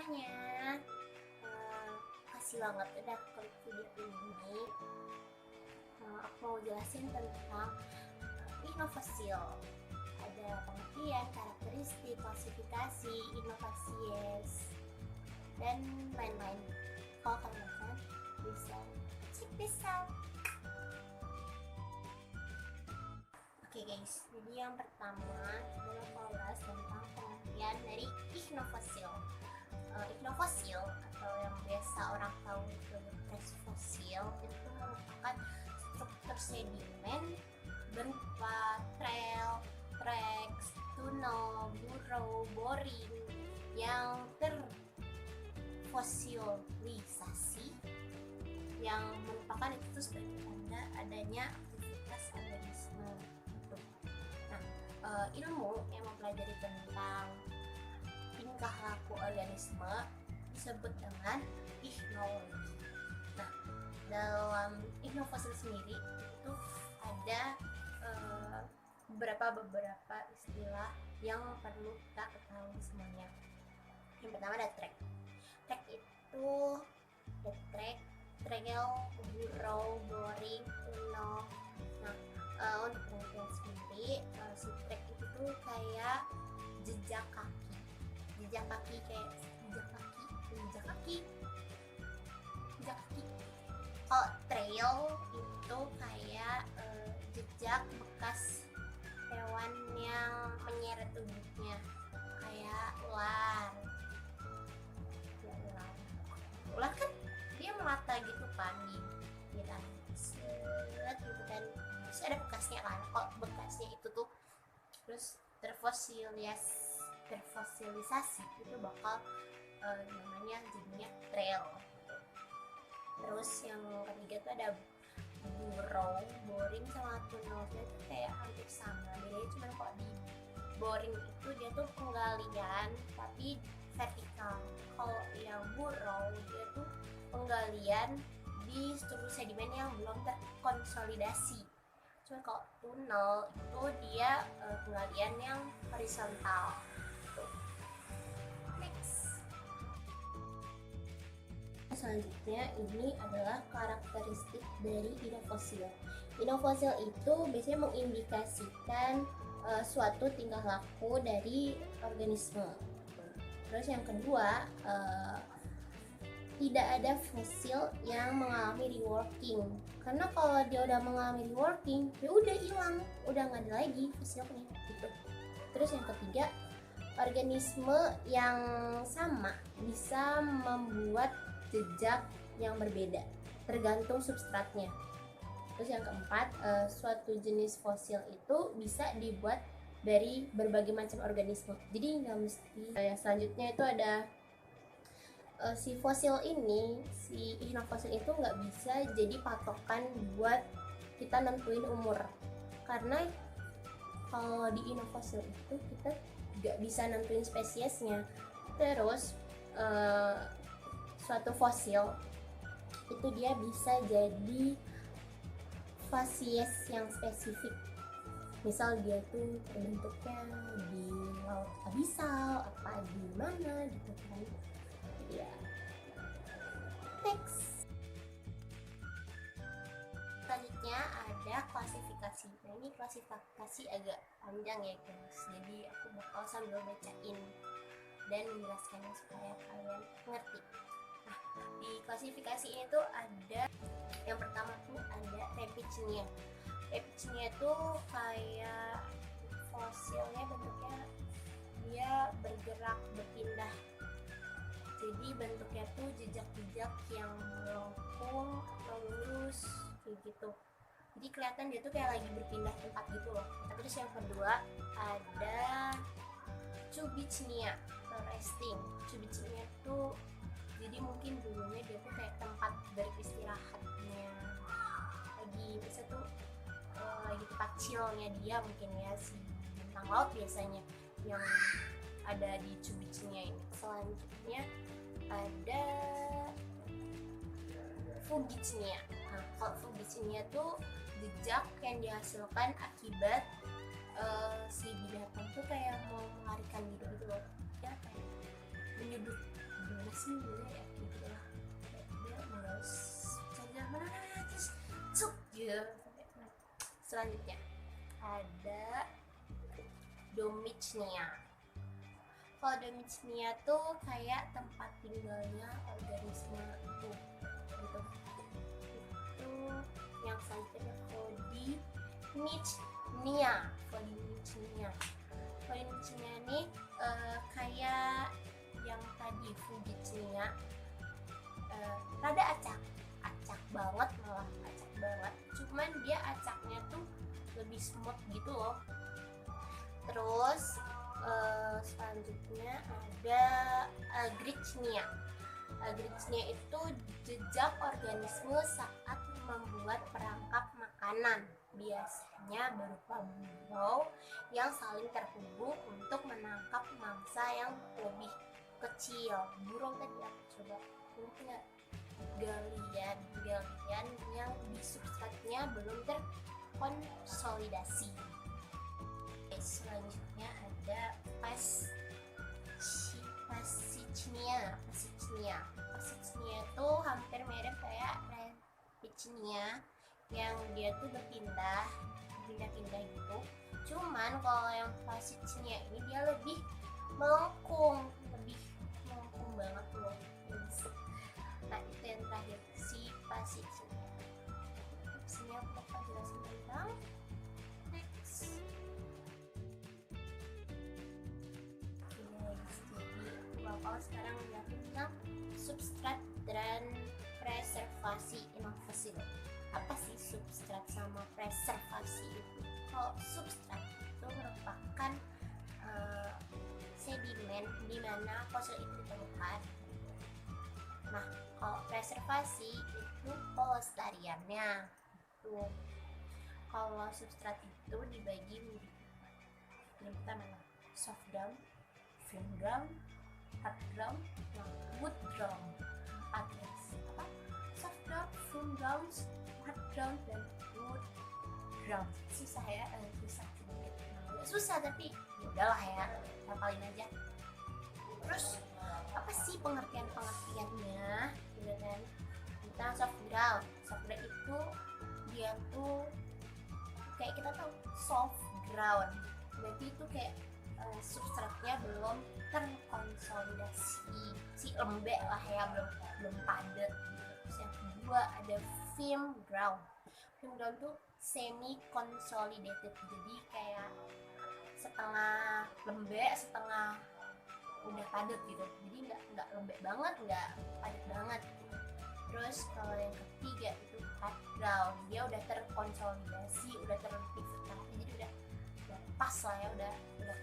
semuanya, kasih banget udah klik video ini. Aku mau jelasin tentang inovasil. Ada pengertian, karakteristik, klasifikasi, inovasies, dan lain-lain. Kalau kalian bisa check this out. Oke guys, jadi yang pertama kita mau bahas tentang pengertian dari inovasil. Inovasil atau yang biasa orang tahu sebagai fosil itu merupakan struktur sedimen berupa trail, tracks, tunnel, burrow, boring yang terfosilisasi, yang merupakan itu sebagai tanda adanya aktivitas organisme. Nah, ilmu yang mempelajari tentang tingkah laku organisme disebut dengan ichnologi. Nah, dalam inovasi sendiri itu ada beberapa istilah yang perlu kita ketahui semuanya. Yang pertama ada track. Track itu ada trail, burrow, boring, tunnel. Nah, untuk pengertian sendiri, si track itu tuh kayak jejak kaki kayak jejak kaki. Kalau trail itu kayak jejak bekas hewan yang menyeret tubuhnya, kayak ular kan dia melata gitu kan di set gitu kan, terus ada bekasnya kan. Kalau bekasnya itu tuh terus terfosilisasi itu bakal namanya jadinya trail. Terus yang ketiga tuh ada burrow, boring sama tunnel. Itu kayak hampir sama, bedanya cuma kalau di boring itu dia tuh penggalian tapi vertikal. Kalau yang burrow dia tuh penggalian di struktur sedimen yang belum terkonsolidasi. Cuma kalau tunnel itu dia penggalian yang horizontal. Next. Selanjutnya ini adalah karakteristik dari inovasil. Inovasil itu biasanya mengindikasikan suatu tingkah laku dari organisme. Terus yang kedua, tidak ada fosil yang mengalami reworking, karena kalau dia udah mengalami reworking ya udah hilang, udah nggak ada lagi fosilnya gitu. Terus yang ketiga, organisme yang sama bisa membuat jejak yang berbeda tergantung substratnya. Terus yang keempat, suatu jenis fosil itu bisa dibuat dari berbagai macam organisme, jadi nggak mesti. Yang selanjutnya itu ada si fosil ini, si inovasil itu nggak bisa jadi patokan buat kita nentuin umur, karena kalau di inovasil itu kita nggak bisa nentuin spesiesnya. Terus suatu fosil itu dia bisa jadi spesies yang spesifik. Misal dia tuh terbentuknya di laut abisal apa di mana gitu kan ya. Next. Selanjutnya ada klasifikasi. Nah, ini klasifikasi agak panjang ya guys, jadi aku bakal sambil bacain dan menjelaskannya supaya kalian ngerti. Nah, di klasifikasi ini tuh ada yang pertama tuh ada Reptilia. Reptilia tuh kayak fosilnya bentuknya dia bergerak, berpindah. Jadi bentuknya tuh jejak-jejak yang melengkung atau lurus kayak gitu. Jadi kelihatan dia tuh kayak lagi berpindah tempat gitu loh. Terus yang kedua ada Cubichnia atau resting. Cubichnia tuh jadi mungkin dulunya dia tuh kayak tempat beristirahatnya, lagi bisa tuh lagi tempat chillnya dia mungkin ya, si bintang laut biasanya yang ada di Cubichnia ini. Selanjutnya ada Fugichnia. Nah, kalau Fugichnia tuh jejak yang dihasilkan akibat si binatang tuh kayak mau melarikan diri gitu loh, ya kayak menyudut sini dulu ya gitu lah. Dia mulus saja mana terus cuk gitu. Selanjutnya ada Domichnia. Kalau Domichnia tuh kayak tempat tinggalnya organisme itu gitu. Itu yang selanjutnya Codichnea. Codichnea ini kayak yang tadi Fujitsunya, rada acak banget, malah acak banget, cuman dia acaknya tuh lebih smooth gitu loh. Terus selanjutnya ada Agrichnia. Agrichnia itu jejak organisme saat membuat perangkap makanan, biasanya berupa burung yang saling terhubung untuk menangkap mangsa yang lebih kecil. Burung tadi aku coba nggak, galian yang di substratnya belum terkonsolidasi. Selanjutnya ada Pasicnia. Pasicnia itu hampir mirip kayak Repicnia, yang dia tuh berpindah gitu. Cuman kalau yang Pasicnia ini dia lebih melengkung banget loh. Nah itu yang terakhir, si Pasicnia. Sini aku bakal jelasin tentang next. Bakal sekarang ngeliatin tentang substrat dan preservasi inovasi. Apa sih substrat sama preservasi itu? Kalau substrat itu merupakan sedimen di mana fosil itu ditemukan. Nah, kalau preservasi itu pelestariannya. Tuh. Kalau substrat itu dibagi menjadi yang pertama soft ground, firm ground, hard ground, wood ground. Apa? Soft ground, firm ground, hard ground, dan wood ground. Susah ya, susah tapi udahlah ya, hafalin aja. Terus apa sih pengertiannya gitu kan tentang soft ground? Soft ground itu dia tuh kayak kita tahu soft ground, berarti itu kayak substratnya belum terkonsolidasi, si lembek lah ya, belum padat gitu. Terus yang kedua ada firm ground. Firm ground tuh semi consolidated, jadi kayak setengah lembek setengah udah padat gitu, jadi nggak lembek banget, nggak padat banget. Terus kalau yang ketiga itu hard ground, dia udah terkonsolidasi, udah terpivotasi, jadi udah pas lah ya, udah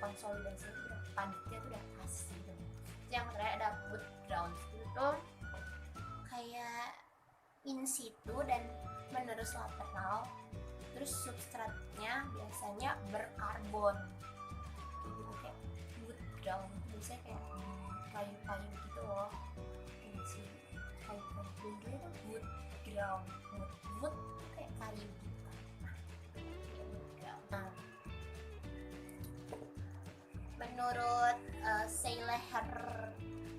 konsolidasi, udah padatnya tuh udah pas gitu. Yang terakhir ada wood ground, itu tuh kayak in situ dan menerus lateral. Terus substratnya biasanya berkarbon, jadi kayak wood ground biasanya kayak kayu-kayu gitu loh, si kayu-kayu bentuknya tuh wood ground. Wood tuh kayak kayu gitu kan. Nah, menurut Seileher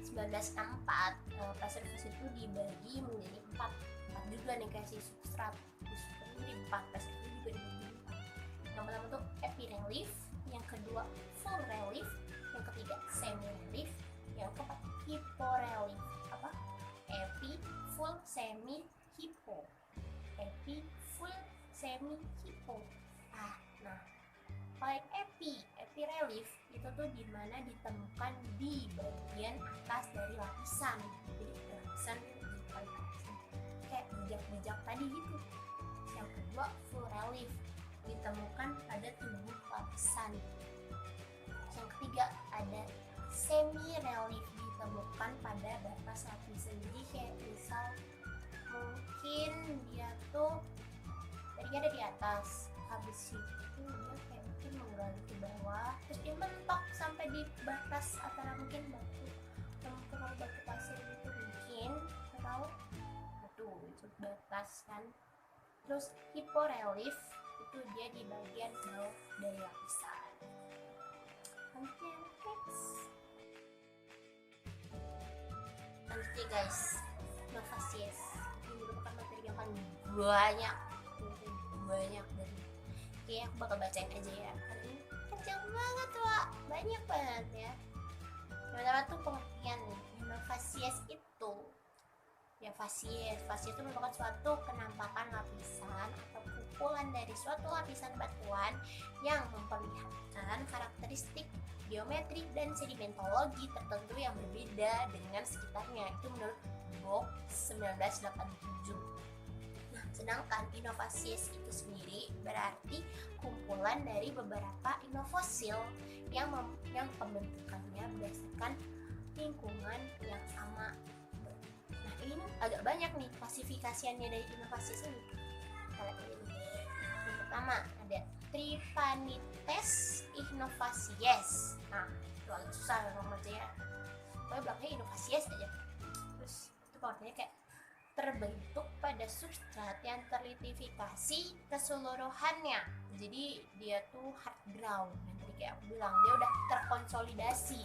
1964, preservasi itu dibagi menjadi empat juga nih, kayak si substrat di empat, preservasi juga dibagi empat. Yang pertama tuh epirelief, yang kedua full relief, yang ketiga semi relief, yang keempat hyporelief. Apa? Epi, full, semi, hypo. Epi, full, semi, hypo. Nah, kalau epirelief itu tuh dimana ditemukan di bagian atas dari lapisan, jadi lapisan di paling atas kayak jejak-jejak tadi gitu. Yang kedua full relief, ditemukan pada tubuh lapisan. Yang ketiga ada semi relief, ditemukan pada batas lapisan, jadi kayak misal mungkin dia tuh tadinya ada di atas, habis itu dia kayak mungkin menggali ke bawah, terus dia mentok sampai di batas antara mungkin batu pasir gitu mungkin, atau itu batas kan. Terus hyporelief itu dia di bagian bawah dari lapisan. Oke, next. Selanjutnya guys, Novasius. Ini merupakan materi yang paling banyak dari kayak aku bakal bacain aja ya, karena ini panjang banget Wak, banyak banget ya. Pertama tuh pengertian nih, Novasius itu ya fasies itu merupakan suatu penampakan lapisan atau kumpulan dari suatu lapisan batuan yang memperlihatkan karakteristik geometri dan sedimentologi tertentu yang berbeda dengan sekitarnya. Itu menurut Bock 1987. Nah, sedangkan inovasies itu sendiri berarti kumpulan dari beberapa inofosil yang pembentukannya berdasarkan lingkungan yang sama. Nah, ini agak banyak nih klasifikasiannya dari inovasies ini. Yang pertama ada Tripanites Inovasies. Nah, itu agak susah ngomong aja ya. Pokoknya belakangnya inovasies aja. Terus itu pengertiannya kayak terbentuk pada substrat yang terlitifikasi keseluruhannya. Jadi dia tuh hard ground. Yang tadi kayak aku bilang, dia udah terkonsolidasi.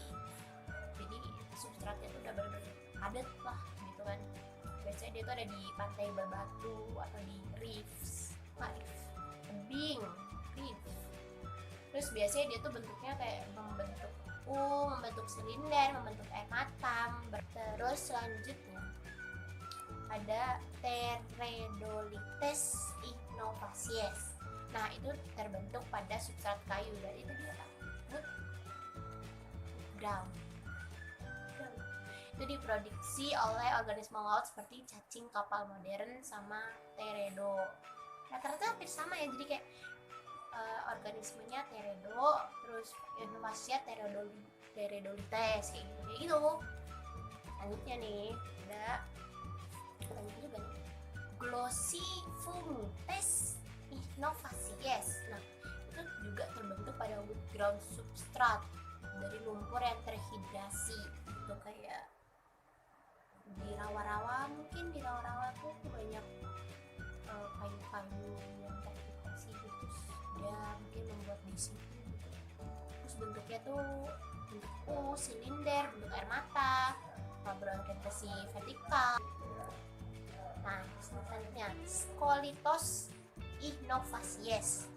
Jadi substratnya tuh udah bener-bener padat lah gitu kan. Biasanya dia tuh ada di pantai berbatu atau di reefs, tebing, reef. Terus biasanya dia tuh bentuknya kayak membentuk silinder, membentuk air mata. Terus selanjutnya ada Teredolites Inovasies. Nah, itu terbentuk pada substrat kayu, dan itu dia wood ground. Itu diproduksi oleh organisme laut seperti cacing kapal modern sama teredo. Rata-rata hampir sama ya, jadi kayak organismenya teredo, terus Inovasia teredolites kayak gitu. Selanjutnya nih ada juga nih Glossifungtes Inovasies. Nah, itu juga terbentuk pada wood ground substrat dari lumpur yang terhidrasi. Itu kayak di rawa-rawa, mungkin di rawa-rawa tuh banyak kayu-kayu yang terhidrasi gitu, dia mungkin membuat di situ gitu. Terus bentuknya tuh bentuk silinder, bentuk air mata, berorientasi vertikal. Nah, selanjutnya Skolitos Inovasies.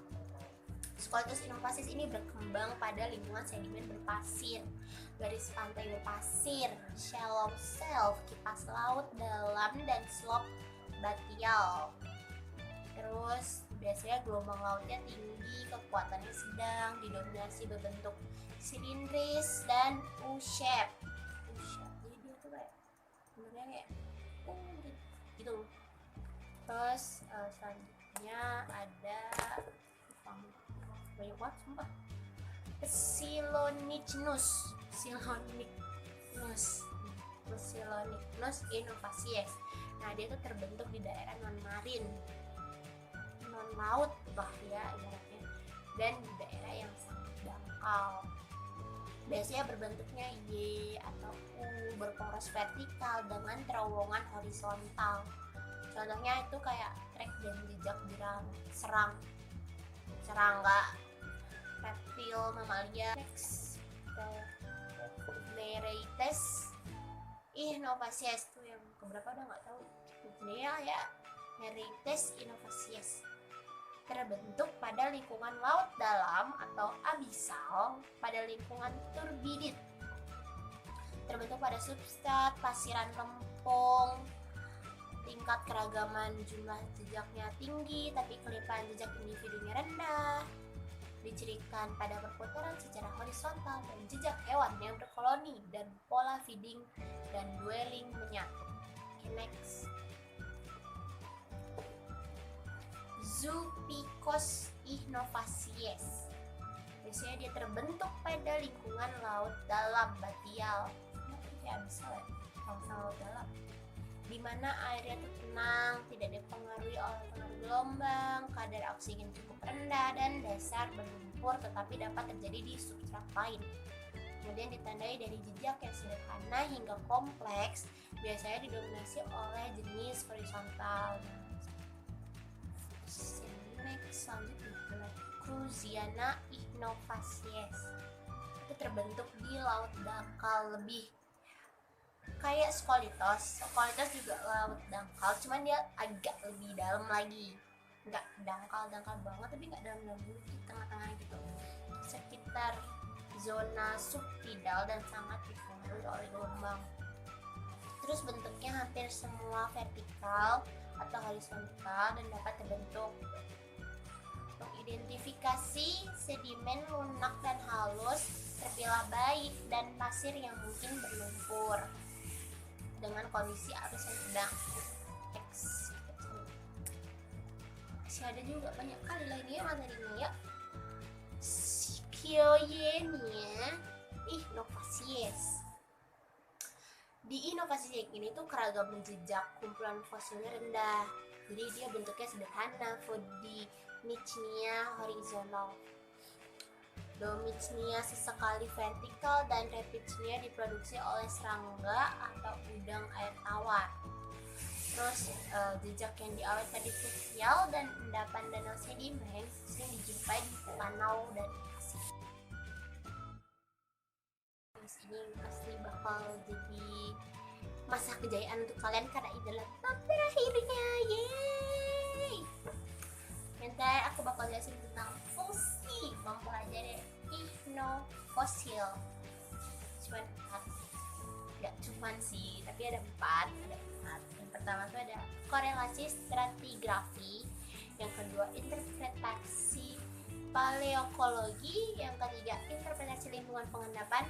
Skolitos Inovasies ini berkembang pada lingkungan sedimen berpasir, garis pantai berpasir, shallow shelf, kipas laut dalam, dan slope batial. Terus biasanya gelombang lautnya tinggi, kekuatannya sedang, didominasi berbentuk silindris dan U-shape. Jadi dia tuh kayak sebenarnya kayak gitu. Terus selanjutnya ada banyak banget sumpah. Silonichnus Inovasies. Nah, dia tuh terbentuk di daerah non-marin, non-laut lah ya ibaratnya, dan di daerah yang sangat dangkal. Biasanya berbentuknya Y atau U, berporos vertikal dengan terowongan horizontal. Contohnya itu kayak trek dan jejak serangga, reptil, mamalia. Next, Nereides Inovasies tuh yang keberapa udah nggak tahu. Ini ya Nereides Inovasies terbentuk pada lingkungan laut dalam atau abisal, pada lingkungan turbidit. Terbentuk pada substrat pasiran lempung. Tingkat keragaman jumlah jejaknya tinggi, tapi kelimpahan jejak individunya rendah. Dicirikan pada perputaran secara horizontal dan jejak hewan yang berkoloni dan pola feeding dan dwelling menyatu. Next, Zoopicos Inovasies. Biasanya dia terbentuk pada lingkungan laut dalam batial. Kayak abisal ya, laut dalam, di mana airnya itu tenang, tidak dipengaruhi oleh pengaruh gelombang, kadar oksigen cukup rendah, dan dasar berlumpur, tetapi dapat terjadi di substrat lain. Kemudian ditandai dari jejak yang sederhana hingga kompleks, biasanya didominasi oleh jenis horizontal. Next, selanjutnya adalah Cruziana Inovasies. Itu terbentuk di laut dangkal lebih kayak skolitos juga laut dangkal, cuman dia agak lebih dalam lagi, nggak dangkal banget tapi nggak dalam di tengah-tengah gitu, sekitar zona subtidal dan sangat dipengaruhi oleh gelombang. Terus bentuknya hampir semua vertikal atau horizontal dan dapat terbentuk. Mengidentifikasi sedimen lunak dan halus, terpilah baik, dan pasir yang mungkin berlumpur dengan kondisi arus yang sedang. Masih ada juga banyak kali lah ini ya materinya ya. Skioyenia Inovasies. Di inovasi ini tuh keragaman jejak kumpulan fosilnya rendah, jadi dia bentuknya sederhana. Fodinichnia horizontal, Domichnia sesekali vertikal, dan Repichnia diproduksi oleh serangga atau udang air tawar. Terus jejak yang diawet tadi fluvial dan endapan danau sedimen sering dijumpai di danau dan pasir. Ini pasti bakal jadi masa kejayaan untuk kalian karena ini adalah bab terakhirnya. Yeay! Yang terakhir aku bakal jelasin tentang fosil, mempelajari fosil. Cuman 4, nggak cuman sih, tapi ada 4. Yang pertama tuh ada korelasi stratigrafi, yang kedua interpretasi paleokologi, yang ketiga interpretasi lingkungan pengendapan,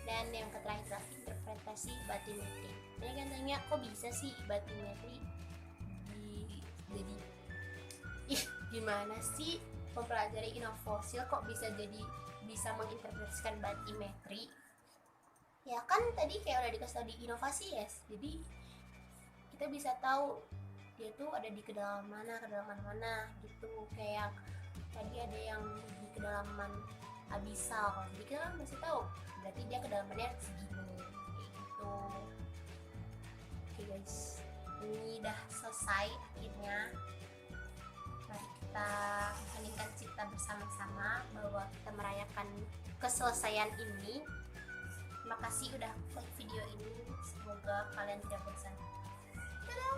dan yang terakhir adalah interpretasi batimetri. Ini kan tanya, kok bisa sih batimetri jadi gimana sih mempelajari inofosil kok bisa menginterpretasikan batimetri? Ya kan tadi kayak udah dikasih tau di inovasi ya, jadi kita bisa tahu dia tuh ada di kedalaman mana gitu. Kayak tadi ada yang di kedalaman abisal, jadi kita kan masih tahu berarti dia kedalamannya segini kayak gitu. Oke guys, ini udah selesai akhirnya. Mari kita heningkan cipta bersama-sama bahwa kita merayakan keselesaian ini. Terima kasih udah klik video ini, semoga kalian tidak bosan. Dadah!